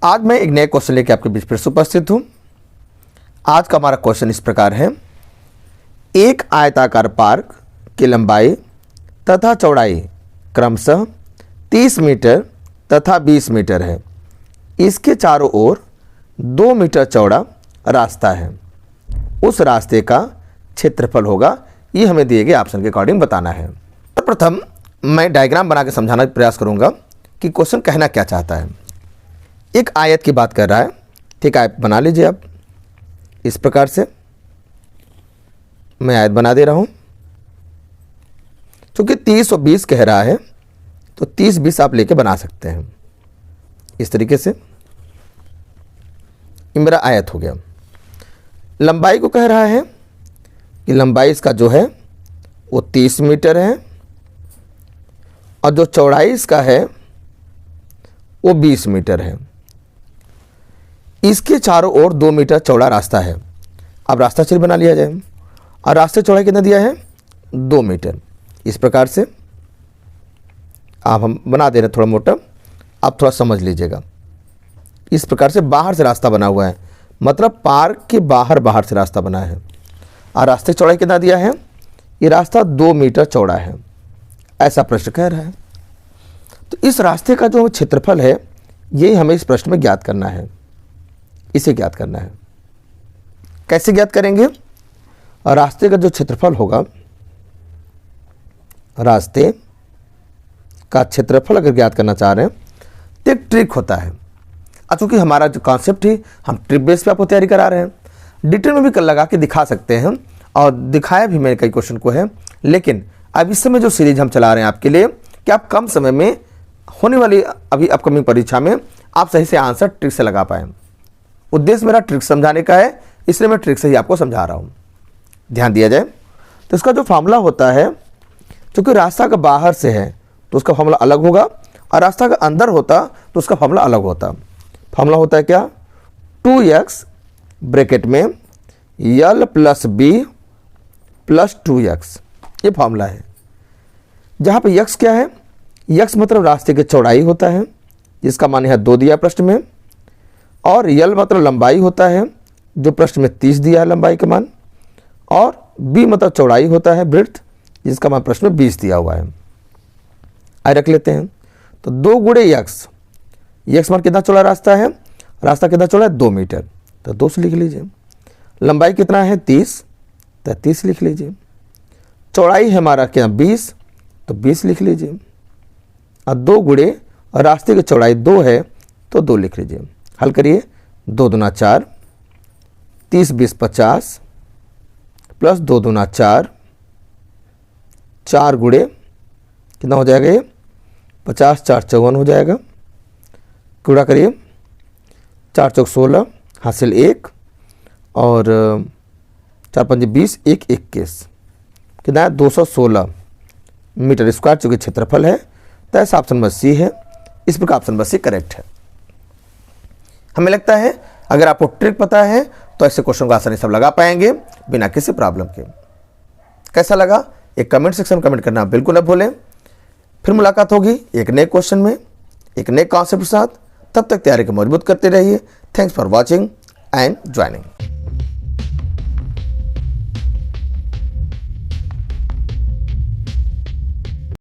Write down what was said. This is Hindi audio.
आज मैं एक नए क्वेश्चन लेके आपके बीच फिर से उपस्थित हूँ। आज का हमारा क्वेश्चन इस प्रकार है, एक आयताकार पार्क की लंबाई तथा चौड़ाई क्रमशः 30 मीटर तथा 20 मीटर है। इसके चारों ओर 2 मीटर चौड़ा रास्ता है। उस रास्ते का क्षेत्रफल होगा, ये हमें दिए गए ऑप्शन के अकॉर्डिंग बताना है। प्रथम मैं डायग्राम बना के समझाने का प्रयास करूंगा कि क्वेश्चन कहना क्या चाहता है। एक आयत की बात कर रहा है, ठीक है। आयत बना लीजिए आप इस प्रकार से। मैं आयत बना दे रहा हूं। क्योंकि 30 और 20 कह रहा है तो 30 20 आप लेके बना सकते हैं इस तरीके से। ये मेरा आयत हो गया। लंबाई को कह रहा है कि लंबाई इसका जो है वो 30 मीटर है और जो चौड़ाई इसका है वो 20 मीटर है। इसके चारों ओर 2 मीटर चौड़ा रास्ता है। अब रास्ता चल बना लिया जाए और रास्ते चौड़ाई कितना दिया है 2 मीटर। इस प्रकार से आप हम बना दे रहे हैं थोड़ा मोटा, आप थोड़ा समझ लीजिएगा। इस प्रकार से बाहर से रास्ता बना हुआ है, मतलब पार्क के बाहर से रास्ता बना है और रास्ते चौड़ाई कितना दिया है, ये रास्ता 2 मीटर चौड़ा है, ऐसा प्रश्न कह रहा है। तो इस रास्ते का जो क्षेत्रफल है ये हमें इस प्रश्न में ज्ञात करना है। इसे ज्ञात करना है। कैसे ज्ञात करेंगे? और रास्ते का जो क्षेत्रफल होगा, रास्ते का क्षेत्रफल अगर ज्ञात करना चाह रहे हैं तो एक ट्रिक होता है। चूंकि हमारा जो कॉन्सेप्ट है हम ट्रिक बेस पे आपको तैयारी करा रहे हैं। डिटेल में भी कल लगा के दिखा सकते हैं और दिखाया भी मैंने कई क्वेश्चन को है। लेकिन अब इस समय जो सीरीज हम चला रहे हैं आपके लिए कि आप कम समय में होने वाली अभी अपकमिंग परीक्षा में आप सही से आंसर ट्रिक से लगा पाएँ। उद्देश्य मेरा ट्रिक समझाने का है, इसलिए मैं ट्रिक से ही आपको समझा रहा हूँ। ध्यान दिया जाए तो इसका जो फॉर्मूला होता है, क्योंकि रास्ता का बाहर से है तो उसका फॉर्मूला अलग होगा और रास्ता का अंदर होता तो उसका फॉर्मूला अलग होता। फॉर्मूला होता है क्या, 2x ब्रैकेट में l + b + 2x, ये फॉर्मूला है। जहाँ पे x क्या है, x मतलब रास्ते की चौड़ाई होता है जिसका मान यहाँ 2 दिया प्रश्न में, और यल मतलब लंबाई होता है जो प्रश्न में 30 दिया है लंबाई का मान, और बी मतलब चौड़ाई होता है ब्रेड्थ जिसका मान प्रश्न में 20 दिया हुआ है। आए रख लेते हैं तो 2 × x, x मान कितना चौड़ा रास्ता है, रास्ता कितना चौड़ा है 2 मीटर, तो 2 से लिख लीजिए। लंबाई कितना है 30, तो 30 लिख लीजिए। चौड़ाई है हमारा क्या 20, तो 20 लिख लीजिए। और 2 × और रास्ते की चौड़ाई 2 है तो 2 लिख लीजिए। हल करिए, 2 दूना 4, 30 20 50 प्लस 2 दूना 4, 4 × कितना हो जाएगा ये 50 4 54 हो जाएगा। गुणा करिए, 4 चौक 16, हासिल 1 और 4 पंजे 20, 1 21, कितना है 216 मीटर स्क्वायर चूँकि क्षेत्रफल है। तो ऐसा ऑप्शन नंबर सी है। इस प्रकार ऑप्शन नंबर सी करेक्ट है। हमें लगता है अगर आपको ट्रिक पता है तो ऐसे क्वेश्चन को आसानी से लगा पाएंगे बिना किसी प्रॉब्लम के। कैसा लगा एक कमेंट सेक्शन में कमेंट करना बिल्कुल न भूलें। फिर मुलाकात होगी एक नए क्वेश्चन में, एक नए कॉन्सेप्ट के साथ। तब तक तैयारी को मजबूत करते रहिए। Thanks for watching and joining.